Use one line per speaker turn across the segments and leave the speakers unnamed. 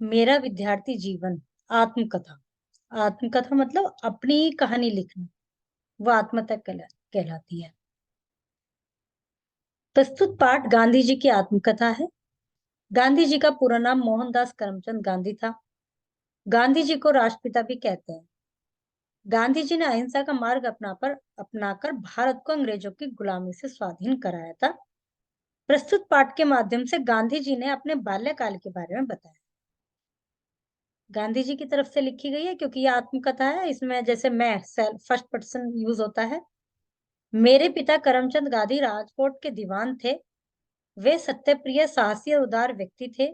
मेरा विद्यार्थी जीवन। आत्मकथा। आत्मकथा मतलब अपनी कहानी लिखना। वो आत्मकथा कहलाती है। प्रस्तुत पाठ गांधी जी की आत्मकथा है। गांधी जी का पूरा नाम मोहनदास करमचंद गांधी था। गांधी जी को राष्ट्रपिता भी कहते हैं। गांधी जी ने अहिंसा का मार्ग अपनाकर भारत को अंग्रेजों की गुलामी से स्वाधीन कराया था। प्रस्तुत पाठ के माध्यम से गांधी जी ने अपने बाल्यकाल के बारे में बताया। गांधी जी की तरफ से लिखी गई है क्योंकि ये आत्मकथा है। इसमें जैसे मैं सेल्फ फर्स्ट पर्सन यूज होता है। मेरे पिता करमचंद गांधी राजकोट के दीवान थे। वे सत्यप्रिय, साहसी और उदार व्यक्ति थे।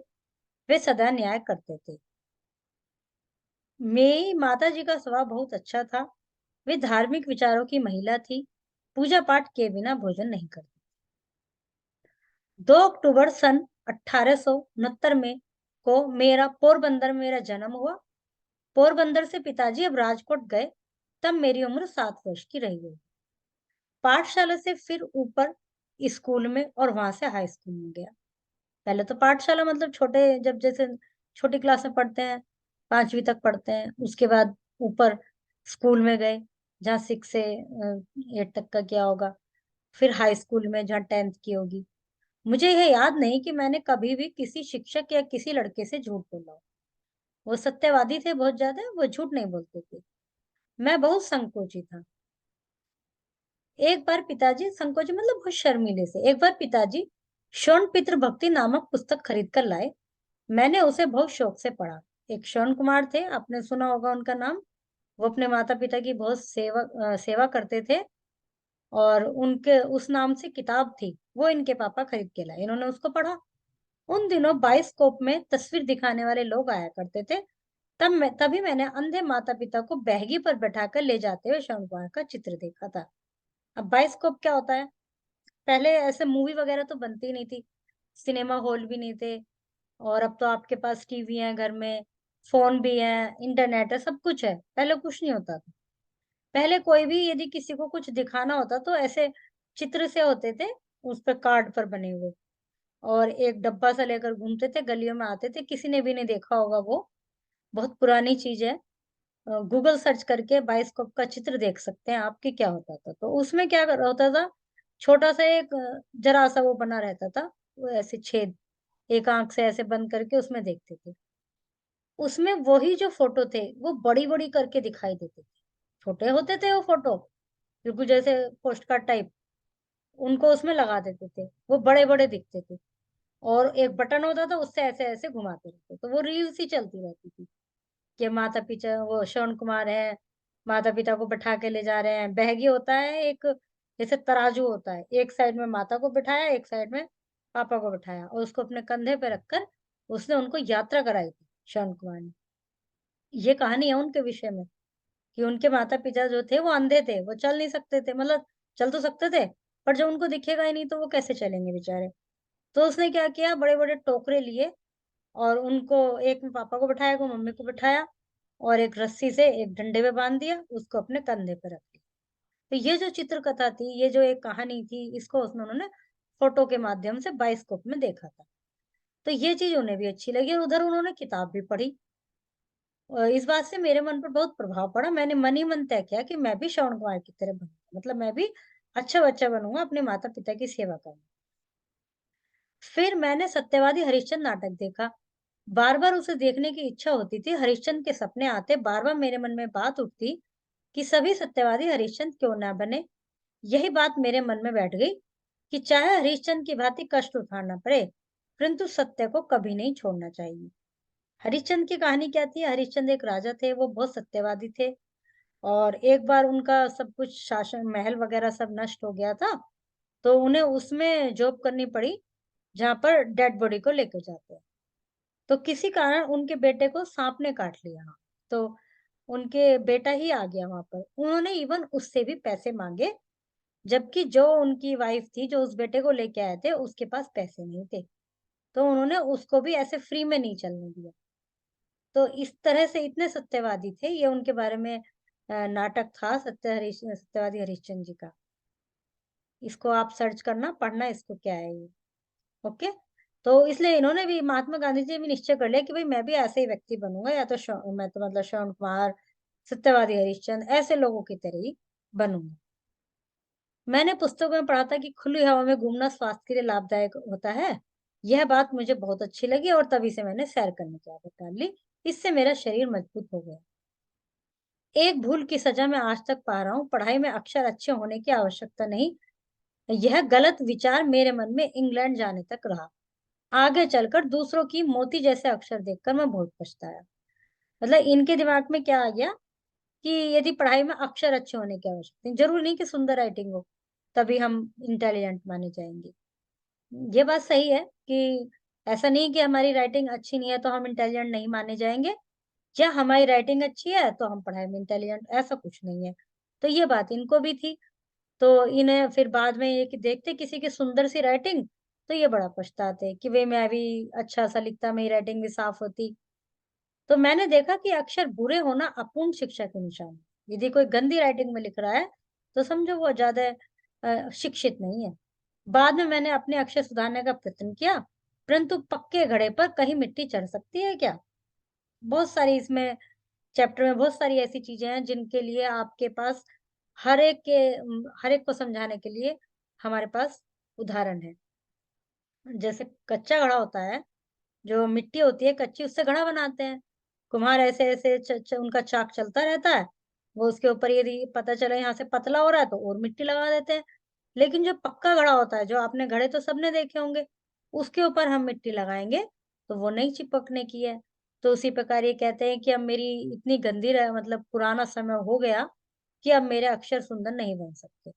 वे सदा न्याय करते थे। मेरी माता जी का स्वभाव बहुत अच्छा था। वे धार्मिक विचारों की महिला थी। पूजा पाठ के बिना भोजन नहीं करती। 2 अक्टूबर सन 1869 में को मेरा पोरबंदर में मेरा जन्म हुआ। पोरबंदर से पिताजी अब राजकोट गए। तब मेरी उम्र 7 वर्ष की रही हुई। पाठशाला से फिर ऊपर स्कूल में और वहां से हाई स्कूल में गया। पहले तो पाठशाला मतलब छोटे, जब जैसे छोटी क्लास में पढ़ते हैं, 5वीं तक पढ़ते हैं। उसके बाद ऊपर स्कूल में गए, जहाँ 6 से 8 तक का किया होगा। फिर हाई स्कूल में जहाँ 10th की होगी। मुझे यह याद नहीं कि मैंने कभी भी किसी शिक्षक या किसी लड़के से झूठ बोला हो। वो सत्यवादी थे बहुत ज्यादा, वो झूठ नहीं बोलते थे। मैं बहुत संकोची था। एक बार पिताजी, संकोच मतलब बहुत शर्मीले से, एक बार पिताजी शौन पितृ भक्ति नामक पुस्तक खरीद कर लाए। मैंने उसे बहुत शौक से पढ़ा। एक शौन कुमार थे, आपने सुना होगा उनका नाम। वो अपने माता पिता की बहुत सेवा करते थे। और उनके उस नाम से किताब थी, वो इनके पापा खरीद के लाए। इन्होंने उसको पढ़ा। उन दिनों बाइस्कोप में तस्वीर दिखाने वाले लोग आया करते थे। तभी मैंने अंधे माता पिता को बहगी पर बैठाकर ले जाते हुए शौन कुमार का चित्र देखा था। अब बाइस्कोप क्या होता है? पहले ऐसे मूवी वगैरह तो बनती नहीं थी, सिनेमा हॉल भी नहीं थे। और अब तो आपके पास टीवी है घर में, फोन भी है, इंटरनेट है, सब कुछ है। पहले कुछ नहीं होता था। पहले कोई भी यदि किसी को कुछ दिखाना होता तो ऐसे चित्र से होते थे, उस पर कार्ड पर बने हुए। और एक डब्बा सा लेकर घूमते थे, गलियों में आते थे। किसी ने भी नहीं देखा होगा वो, बहुत पुरानी चीज है। गूगल सर्च करके बाइस्कोप का चित्र देख सकते हैं आपके क्या होता था। तो उसमें क्या होता था, छोटा सा एक जरा सा वो बना रहता था, वो ऐसे छेद, एक आंख से ऐसे बंद करके उसमें देखते थे। उसमें वही जो फोटो थे वो बड़ी बड़ी करके दिखाई देते थे। छोटे होते थे वो फोटो, बिल्कुल जैसे पोस्ट कार्ड टाइप। उनको उसमें लगा देते थे, वो बड़े बड़े दिखते थे। और एक बटन होता था, उससे ऐसे ऐसे घुमाते रहते, तो वो रील्स ही चलती रहती थी कि माता पिता, वो श्रवण कुमार है, माता पिता को बैठा के ले जा रहे हैं। बहगी होता है एक, जैसे तराजू होता है, एक साइड में माता को बिठाया, एक साइड में पापा को बिठाया, और उसको अपने कंधे पे रखकर उसने उनको यात्रा कराई थी श्रवण कुमार ने। ये कहानी है उनके विषय में कि उनके माता पिता जो थे वो अंधे थे, वो चल नहीं सकते थे। मतलब चल तो सकते थे, पर जब उनको दिखेगा ही नहीं तो वो कैसे चलेंगे बेचारे। तो उसने क्या किया, बड़े बड़े टोकरे लिए और उनको, एक में पापा को बिठाया, को मम्मी को बिठाया, और एक रस्सी से एक डंडे पे बांध दिया, उसको अपने कंधे पे रख दिया। तो ये जो चित्रकथा थी, ये जो एक कहानी थी, इसको उसने उन्होंने फोटो के माध्यम से बाइस्कोप में देखा था। तो ये चीज उन्हें भी अच्छी लगी और उधर उन्होंने किताब भी पढ़ी। और इस बात से मेरे मन पर बहुत प्रभाव पड़ा। मैंने मन ही मन तय किया कि मैं भी श्रवण कुमार की तरह बनूंगा, मतलब मैं भी अच्छा बच्चा बनूंगा, अपने माता पिता की सेवा करूंगा। फिर मैंने सत्यवादी हरिश्चंद्र नाटक देखा। बार बार उसे देखने की इच्छा होती थी। हरिश्चंद्र के सपने आते, बार बार मेरे मन में बात उठती कि सभी सत्यवादी हरिश्चंद्र क्यों ना बने। यही बात मेरे मन में बैठ गई कि चाहे हरिश्चंद्र की भांति कष्ट उठाना पड़े, परंतु सत्य को कभी नहीं छोड़ना चाहिए। हरिश्चंद्र की कहानी क्या थी? हरिश्चंद्र एक राजा थे, वो बहुत सत्यवादी थे। और एक बार उनका सब कुछ शासन महल वगैरह सब नष्ट हो गया था, तो उन्हें उसमें जॉब करनी पड़ी जहां पर डेड बॉडी को लेकर जाते हैं। तो किसी कारण उनके बेटे को सांप ने काट लिया। हाँ, तो उनके बेटा ही आ गया वहां पर। उन्होंने इवन उससे भी पैसे मांगे, जबकि जो उनकी वाइफ थी जो उस बेटे को लेके आए थे, उसके पास पैसे नहीं थे। तो उन्होंने उसको भी ऐसे फ्री में नहीं चलने दिया। तो इस तरह से इतने सत्यवादी थे ये। उनके बारे में नाटक था सत्यवादी हरिश्चंद्र जी का। इसको आप सर्च करना, पढ़ना इसको क्या है ये। ओके। तो इसलिए इन्होंने भी, महात्मा गांधी जी भी निश्चय कर लिया कि भाई मैं भी ऐसे ही व्यक्ति बनूंगा, या तो मैं तो मतलब श्रवण कुमार, सत्यवादी हरिश्चंद्र, ऐसे लोगों की तरह ही बनूंगा। मैंने पुस्तकों में पढ़ा था कि खुली हवा में घूमना स्वास्थ्य के लिए लाभदायक होता है। यह बात मुझे बहुत अच्छी लगी और तभी से मैंने सैर करने की आदत डाल ली। इससे मेरा शरीर मजबूत हो गया। एक भूल की सजा मैं आज तक पा रहा हूँ। पढ़ाई में अक्षर अच्छे होने की आवश्यकता नहीं। यह गलत विचार मेरे मन में इंग्लैंड जाने तक रहा। आगे चलकर दूसरों की मोती जैसे अक्षर देखकर मैं बहुत पछताया। मतलब इनके दिमाग में क्या आ गया कि यदि पढ़ाई में अक्षर अच्छे होने की आवश्यकता है, जरूरी नहीं कि सुंदर राइटिंग हो तभी हम इंटेलिजेंट माने जाएंगे। ये बात सही है कि ऐसा नहीं कि हमारी राइटिंग अच्छी नहीं है तो हम इंटेलिजेंट नहीं माने जाएंगे, या हमारी राइटिंग अच्छी है तो हम पढ़ाई में इंटेलिजेंट, ऐसा कुछ नहीं है। तो ये बात इनको भी थी। तो इन्हें फिर बाद में ये कि देखते किसी की सुंदर सी राइटिंग तो ये बड़ा पछताते कि वे मैं भी अच्छा सा लिखता, मेरी राइटिंग भी साफ होती। तो मैंने देखा कि अक्षर बुरे होना अपूर्ण शिक्षा के निशान है। यदि कोई गंदी राइटिंग में लिख रहा है तो समझो वो ज्यादा शिक्षित नहीं है। बाद में मैंने अपने अक्षर सुधारने का प्रयत्न किया, परंतु पक्के घड़े पर कहीं मिट्टी चढ़ सकती है क्या? बहुत सारी इसमें चैप्टर में बहुत सारी ऐसी चीजें हैं जिनके लिए आपके पास हर एक को समझाने के लिए हमारे पास उदाहरण है। जैसे कच्चा घड़ा होता है, जो मिट्टी होती है कच्ची, उससे घड़ा बनाते हैं। कुम्हार ऐसे ऐसे उनका चाक चलता रहता है, वो उसके ऊपर यदि पता चले यहाँ से पतला हो रहा है तो और मिट्टी लगा देते हैं। लेकिन जो पक्का घड़ा होता है, जो आपने घड़े तो सबने देखे होंगे, उसके ऊपर हम मिट्टी लगाएंगे तो वो नहीं चिपकने की है। तो उसी प्रकार ये कहते हैं कि अब मेरी इतनी गंदी मतलब पुराना समय हो गया कि अब मेरे अक्षर सुंदर नहीं बन सकते।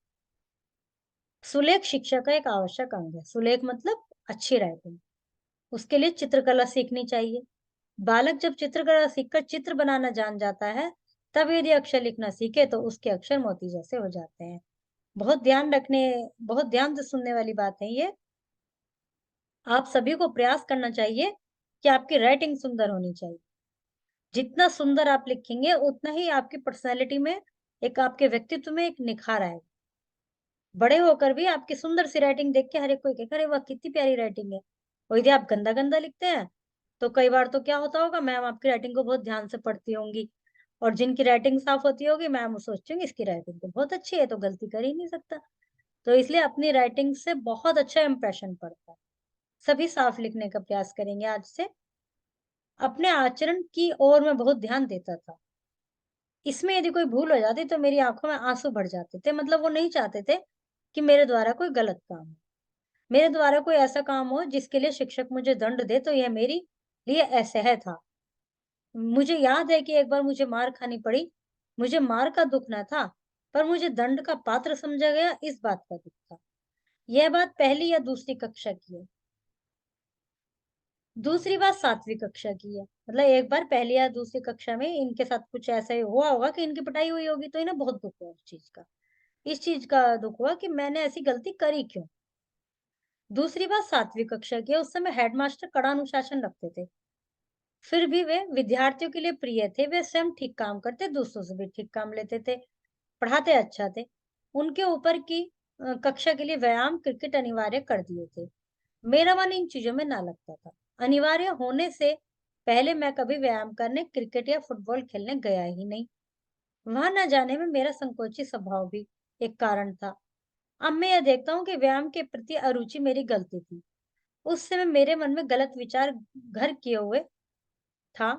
सुलेख शिक्षा का एक आवश्यक अंग है। सुलेख मतलब अच्छी राइटिंग। उसके लिए चित्रकला सीखनी चाहिए। बालक जब चित्रकला सीखकर चित्र बनाना जान जाता है, तब यदि अक्षर लिखना सीखे तो उसके अक्षर मोती जैसे हो जाते हैं। बहुत ध्यान रखने, बहुत ध्यान से सुनने वाली बात है ये। आप सभी को प्रयास करना चाहिए कि आपकी राइटिंग सुंदर होनी चाहिए। जितना सुंदर आप लिखेंगे उतना ही आपकी पर्सनैलिटी में, एक आपके व्यक्तित्व में एक निखार आएगा। बड़े होकर भी आपकी सुंदर सी राइटिंग देख के हर एक कोई कहेगा अरे वाह कितनी प्यारी राइटिंग है। और यदि आप गंदा गंदा लिखते हैं तो कई बार तो क्या होता होगा, मैम आपकी राइटिंग को बहुत ध्यान से पढ़ती होंगी, और जिनकी राइटिंग साफ होती होगी मैम सोचती होंगी इसकी राइटिंग तो बहुत अच्छी है, तो गलती कर ही नहीं सकता। तो इसलिए अपनी राइटिंग से बहुत अच्छा इंप्रेशन पड़ता है। सभी साफ लिखने का प्रयास करेंगे आज से। अपने आचरण की ओर मैं बहुत ध्यान देता था। इसमें यदि कोई भूल हो जाती तो मेरी आंखों में आंसू भर जाते थे। मतलब वो नहीं चाहते थे कि मेरे द्वारा कोई गलत काम हो, मेरे द्वारा कोई ऐसा काम हो जिसके लिए शिक्षक मुझे दंड दे तो यह मेरी लिए असह्य था। मुझे याद है कि एक बार मुझे मार खानी पड़ी। मुझे मार का दुख न था, पर मुझे दंड का पात्र समझा गया, इस बात का दुख था। यह बात पहली या दूसरी कक्षा की है। दूसरी बात सातवीं कक्षा की है। मतलब एक बार पहली या दूसरी कक्षा में इनके साथ कुछ ऐसा ही हुआ होगा कि इनकी पिटाई हुई होगी, तो इन्हें बहुत दुख हुआ उस चीज का। इस चीज का दुख हुआ कि मैंने ऐसी गलती करी क्यों। दूसरी बात सातवीं कक्षा की है। उस समय हेडमास्टर कड़ा अनुशासन रखते थे, फिर भी वे विद्यार्थियों के लिए प्रिय थे। वे स्वयं ठीक काम करते, दूसरों से भी ठीक काम लेते थे, पढ़ाते अच्छा थे। उनके ऊपर की कक्षा के लिए व्यायाम क्रिकेट अनिवार्य कर दिए थे। मेरा मन इन चीजों में ना लगता था। अनिवार्य होने से पहले मैं कभी व्यायाम करने, क्रिकेट या फुटबॉल खेलने गया ही नहीं। वहां न जाने में मेरा संकोची स्वभाव भी एक कारण था। अब मैं यह देखता हूँ कि व्यायाम के प्रति अरुचि मेरी गलती थी। उस समय मेरे मन में गलत विचार घर किए हुए था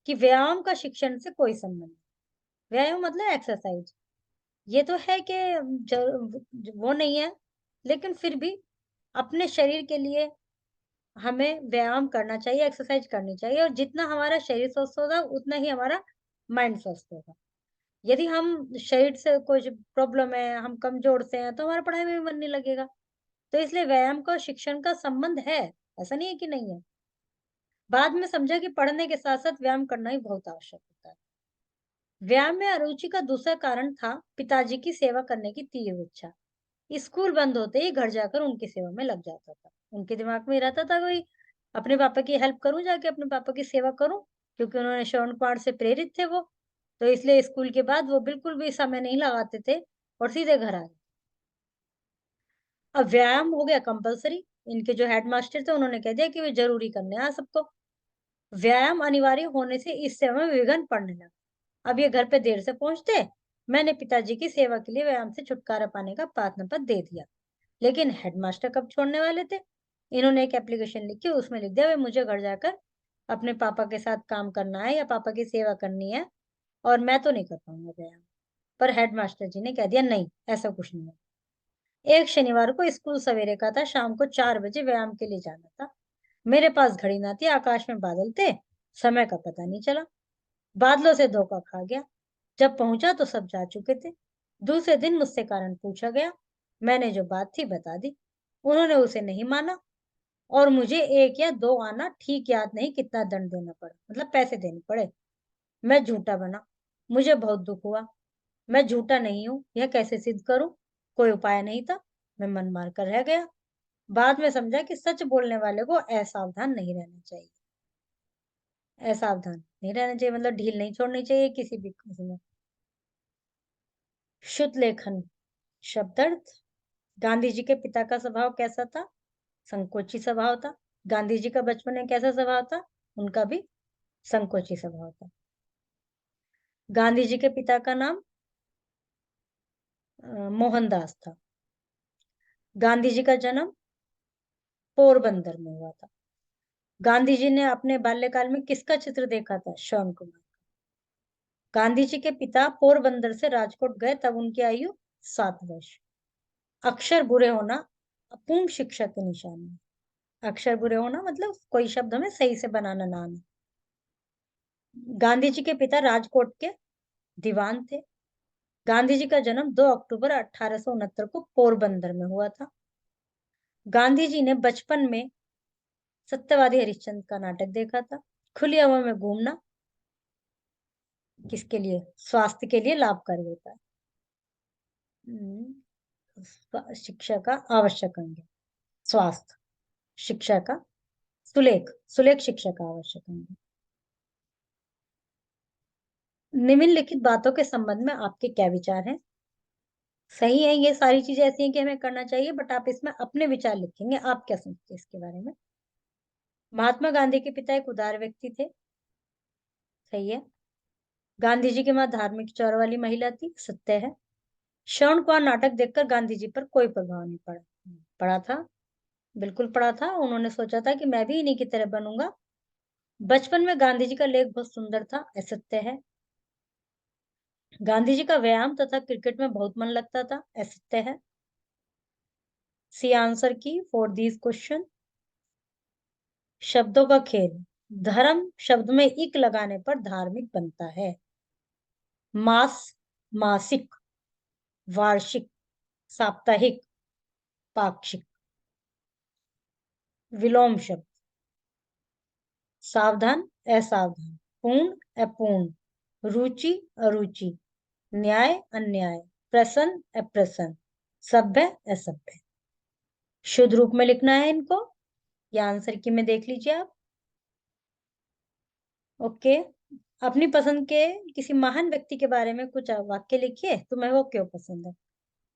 कि व्यायाम का शिक्षण से कोई संबंध नहीं। व्यायाम मतलब एक्सरसाइज, ये तो है कि वो नहीं है, लेकिन फिर भी अपने शरीर के लिए हमें व्यायाम करना चाहिए, एक्सरसाइज करनी चाहिए, और जितना हमारा शरीर स्वस्थ होगा उतना ही हमारा माइंड स्वस्थ होगा। यदि हम शरीर से कुछ प्रॉब्लम है, हम कमजोर से हैं, तो हमारा पढ़ाई में भी मन नहीं लगेगा। तो इसलिए व्यायाम का और शिक्षण का संबंध है, ऐसा नहीं है कि नहीं है। बाद में समझा कि पढ़ने के साथ साथ व्यायाम करना ही बहुत आवश्यक होता है। व्यायाम में अरुचि का दूसरा कारण था पिताजी की सेवा करने की तीव्र इच्छा। स्कूल बंद होते ही घर जाकर उनकी सेवा में लग जाता था। उनके दिमाग में रहता था कोई अपने पापा की हेल्प करूं, जाके अपने पापा की सेवा करूं, क्योंकि उन्होंने श्रवण कुमार से प्रेरित थे वो। तो इसलिए स्कूल के बाद वो बिल्कुल भी समय नहीं लगाते थे और सीधे घर आ गए। अब व्यायाम हो गया कंपलसरी। इनके जो हेडमास्टर थे उन्होंने कह दिया कि वे जरूरी करने आ सबको। व्यायाम अनिवार्य होने से इस सेवा में विघ्न पड़ने लगा। अब ये घर पे देर से पहुंचते। मैंने पिताजी की सेवा के लिए व्यायाम से छुटकारा पाने का प्रार्थना पत्र दे दिया, लेकिन हेडमास्टर कब छोड़ने वाले थे। इन्होंने एक एप्लीकेशन लिखी, उसमें लिख दिया वे मुझे घर जाकर अपने पापा के साथ काम करना है या पापा की सेवा करनी है, और मैं तो नहीं कर पाऊंगा व्यायाम। पर हेडमास्टर जी ने कह दिया नहीं, ऐसा कुछ नहीं है। एक शनिवार को स्कूल सवेरे का था, शाम को 4 बजे व्यायाम के लिए जाना था। मेरे पास घड़ी ना थी, आकाश में बादल थे, समय का पता नहीं चला। बादलों से धोखा खा गया। जब पहुंचा तो सब जा चुके थे। दूसरे दिन मुझसे कारण पूछा गया। मैंने जो बात थी बता दी। उन्होंने उसे नहीं माना और मुझे 1 या 2 आना ठीक याद नहीं कितना दंड देना पड़ा, मतलब पैसे देने पड़े। मैं झूठा बना। मुझे बहुत दुख हुआ। मैं झूठा नहीं हूं, यह कैसे सिद्ध करूं? कोई उपाय नहीं था। मैं मन मार कर रह गया। बाद में समझा कि सच बोलने वाले को असावधान नहीं रहना चाहिए। असावधान नहीं रहना चाहिए मतलब ढील नहीं छोड़नी चाहिए किसी भी में। शुद्ध लेखन शब्दार्थ। गांधी जी के पिता का स्वभाव कैसा था? संकोची स्वभाव था। गांधी जी का बचपन में कैसा स्वभाव था? उनका भी संकोची स्वभाव था। गांधी जी के पिता का नाम मोहनदास था। गांधी जी का जन्म पोरबंदर में हुआ था। गांधी जी ने अपने बाल्यकाल में किसका चित्र देखा था? श्रवण कुमार। गांधी जी के पिता पोरबंदर से राजकोट गए तब उनकी आयु 7 वर्ष। अक्षर बुरे होना अपूर्ण शिक्षा की निशानी है। अक्षर बुरे होना मतलब कोई शब्द हमें सही से बनाना ना आना। गांधी जी के पिता राजकोट के दीवान थे। गांधी जी का जन्म 2 अक्टूबर 1869 को पोरबंदर में हुआ था। गांधी जी ने बचपन में सत्यवादी हरिश्चंद्र का नाटक देखा था। खुली हवा में घूमना किसके लिए? स्वास्थ्य के लिए लाभकारी होता है। शिक्षा का आवश्यक अंग है स्वास्थ्य। शिक्षा का सुलेख सुलेख शिक्षा का आवश्यक अंग है। निम्नलिखित बातों के संबंध में आपके क्या विचार हैं? सही है, ये सारी चीजें ऐसी हैं कि हमें करना चाहिए, बट आप इसमें अपने विचार लिखेंगे, आप क्या सोचते हैं इसके बारे में। महात्मा गांधी के पिता एक उदार व्यक्ति थे। सही है। गांधी जी की मां धार्मिक विचार वाली महिला थी। सत्य है। श्रवण कुमार नाटक देखकर गांधी जी पर कोई प्रभाव नहीं पड़ा। पड़ा था, बिल्कुल पड़ा था। उन्होंने सोचा था कि मैं भी इन्हीं की तरह बनूंगा। बचपन में गांधी जी का लेख बहुत सुंदर था। असत्य है। गांधी जी का व्यायाम तथा क्रिकेट में बहुत मन लगता था। असत्य है। सी आंसर की फॉर दीज क्वेश्चन। शब्दों का खेल। धर्म शब्द में इक लगाने पर धार्मिक बनता है। मास मासिक, वार्षिक, साप्ताहिक, पाक्षिक। विलोम शब्द। सावधान असावधान, पूर्ण अपूर्ण, रुचि अरुचि, न्याय अन्याय, प्रसन्न अप्रसन्न, सभ्य असभ्य। शुद्ध रूप में लिखना है इनको। या आंसर की में देख लीजिए आप। ओके। अपनी पसंद के किसी महान व्यक्ति के बारे में कुछ वाक्य लिखिए, तुम्हें वो क्यों पसंद है।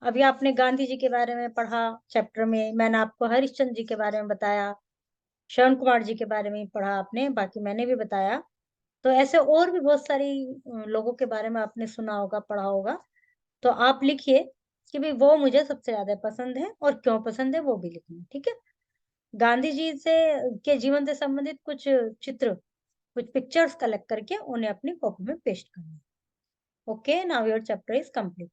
अभी आपने गांधी जी के बारे में पढ़ा चैप्टर में, मैंने आपको हरिश्चंद्र जी के बारे में बताया, श्रवण कुमार जी के बारे में पढ़ा आपने, बाकी मैंने भी बताया। तो ऐसे और भी बहुत सारी लोगों के बारे में आपने सुना होगा, पढ़ा होगा। तो आप लिखिए कि भाई वो मुझे सबसे ज्यादा पसंद है और क्यों पसंद है, वो भी लिखना। ठीक है। गांधी जी से के जीवन से संबंधित कुछ चित्र, कुछ पिक्चर्स कलेक्ट करके उन्हें अपनी कॉपी में पेस्ट करना। Okay, now your chapter is complete.